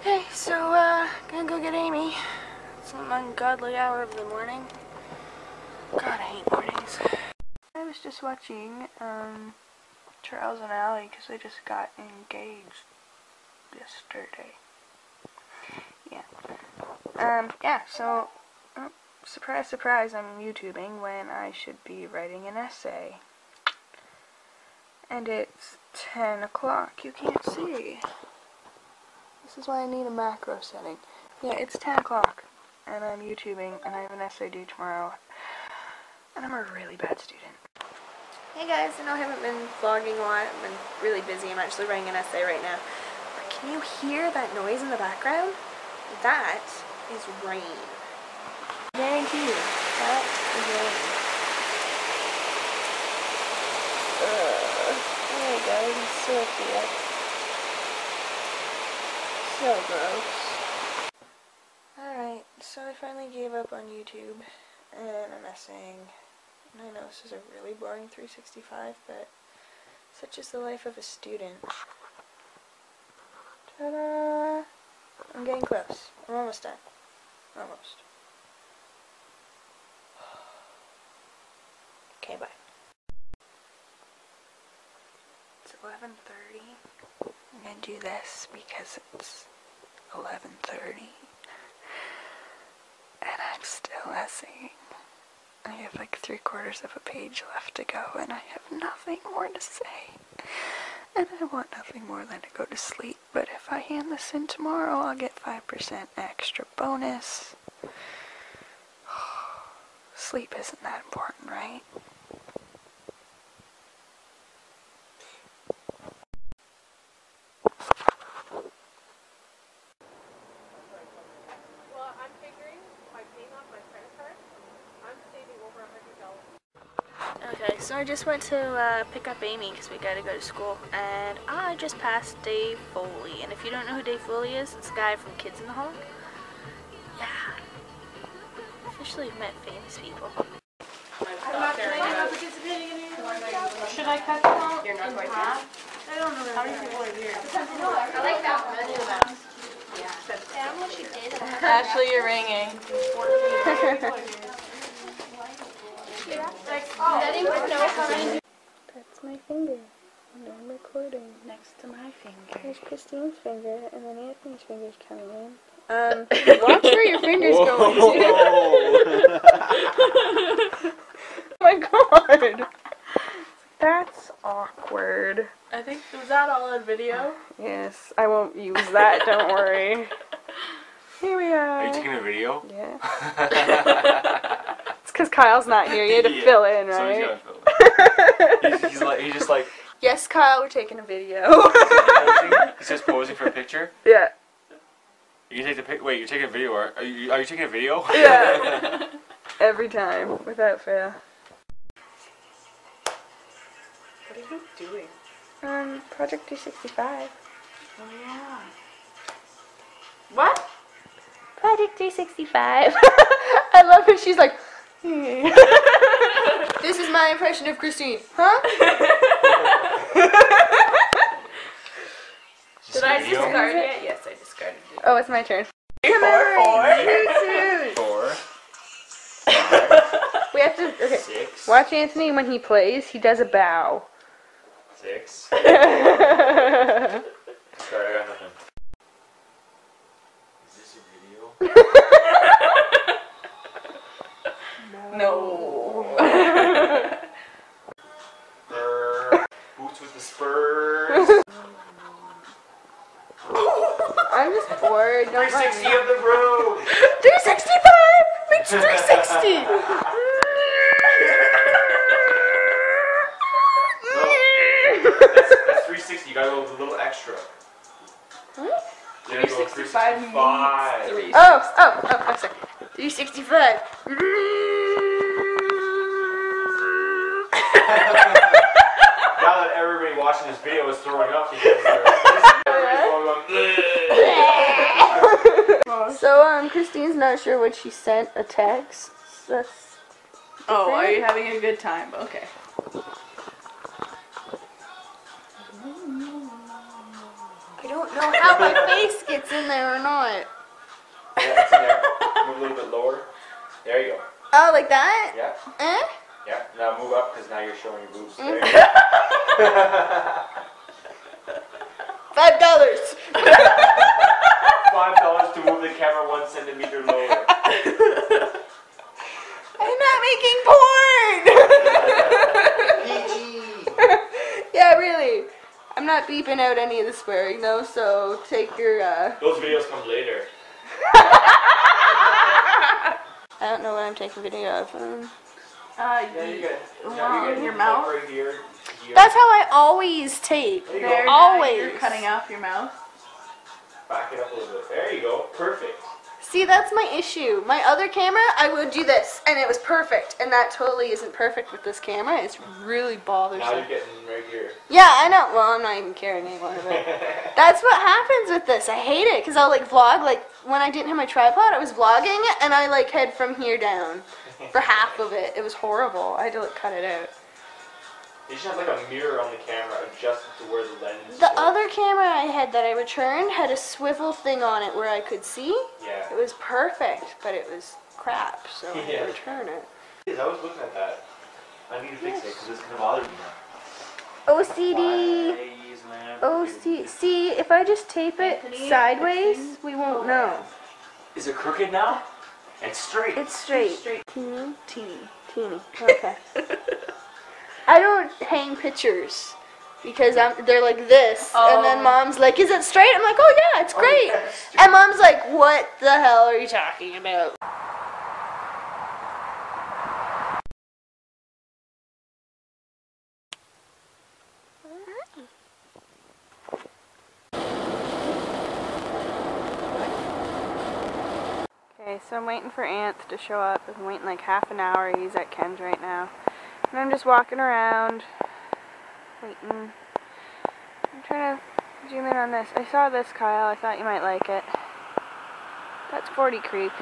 Okay, so, gonna go get Amy. It's an ungodly hour of the morning. God, I hate mornings. I was just watching, Charles and Allie, because they just got engaged yesterday. Yeah, so, surprise, surprise, I'm YouTubing when I should be writing an essay. And it's 10 o'clock, you can't see. This is why I need a macro setting. Yeah, it's 10 o'clock, and I'm YouTubing, and I have an essay due tomorrow, and I'm a really bad student. Hey guys, I know I haven't been vlogging a lot, I've been really busy, I'm actually writing an essay right now. But can you hear that noise in the background? That is rain. I guarantee you, that is rain. Oh my god, I'm so upset. So gross. Alright, so I finally gave up on YouTube, and I'm essaying. And I know this is a really boring 365, but such is the life of a student. Ta-da! I'm getting close. I'm almost done. Almost. Okay, bye. It's 11:30. I'm gonna do this because it's 11:30. And I'm still essaying. I have like 3/4 of a page left to go, and I have nothing more to say. And I want nothing more than to go to sleep, but if I hand this in tomorrow, I'll get 5% extra bonus. Sleep isn't that important, right? Well, I'm figuring by paying off my credit card, I'm saving over $100. Okay, so I just went to pick up Amy because we gotta go to school, and I just passed Dave Foley. And if you don't know who Dave Foley is, it's a guy from Kids in the Hall. Yeah, officially met famous people. I'm not participating in your Should I cut them out? You're not going to? I don't know. How many people are here? I like that one. I knew that. Yeah. I don't know what she did. Ashley, you're ringing. That's my finger, and I'm recording. Next to my finger. There's Christine's finger, and then Anthony's finger's coming in. Watch where your finger's going to. Oh my god! That's awkward. I think, was that all on video? Yes, I won't use that, don't worry. Here we are. Are you taking a video? Yeah. It's because Kyle's not here, you had to fill in, So he's right? gotta fill in. He's just like, Yes, Kyle, we're taking a video. he's just posing for a picture. Yeah. You can take the pic. Wait, you're taking a video? Are you taking a video? Yeah. Every time, without fail. What are you doing? Project 365. Oh, yeah. What? Project 365. I love her. She's like, this is my impression of Christine. Huh? Did I discard it? Yes, I discarded it. Oh, it's my turn. Four. We have to, okay. 6. Watch Anthony when he plays. He does a bow. 6. Sorry, I got nothing. Is this a video? No. Boots with the spurs. I'm just bored. Don't 360 of the road. 365! It's 360! That's 360. You gotta go with a little extra. Huh? You gotta go 365 365. means 3. Oh, I'm sorry. 365. Now that everybody watching this video is throwing up because So, Christine's not sure what she sent a text. That's Oh, are you having a good time? Okay. I don't don't know how my face gets in there or not. Yeah, it's in there. Move a little bit lower. There you go. Oh, like that? Yeah. Yeah. Now move up because now you're showing your boobs. There you go. $5. $5 to move the camera 1 centimeter lower. I'm not making porn! PG. Yeah, really. I'm not beeping out any of the swearing though, so take your, Those videos come later. I don't know what I'm taking video of. Yeah, you get your mouth. Like right here. That's how I always tape. There you There, go. Always. You're cutting off your mouth. Back it up a little bit. There you go. Perfect. See, that's my issue. My other camera, I would do this, and it was perfect. And that totally isn't perfect with this camera. It's really Now bothersome. you're getting right here. Yeah, I know. Well, I'm not even caring anymore. But that's what happens with this. I hate it, because I'll, like, vlog. Like, when I didn't have my tripod, I was vlogging, and I, like, head from here down for half of it. It was horrible. I had to, like, cut it out. You should have like a mirror on the camera adjusted to where the lens is. The other camera I had that I returned had a swivel thing on it where I could see. Yeah. It was perfect, but it was crap, so I had to return it. I was looking at that. I need to fix it because it's going to bother me now. OCD. Please, man. See, if I just tape it sideways, we won't know. Is it crooked now? It's straight. It's straight. Teeny. Okay. I don't hang pictures because they're like this, and then Mom's like, "Is it straight?" I'm like, "Oh yeah, it's great." Yeah, And Mom's like, "What the hell are you talking about?" Okay, so I'm waiting for Anth to show up. I've been waiting like half an hour. He's at Ken's right now. And I'm just walking around, waiting. I'm trying to zoom in on this. I saw this, Kyle. I thought you might like it. That's 40 Creek.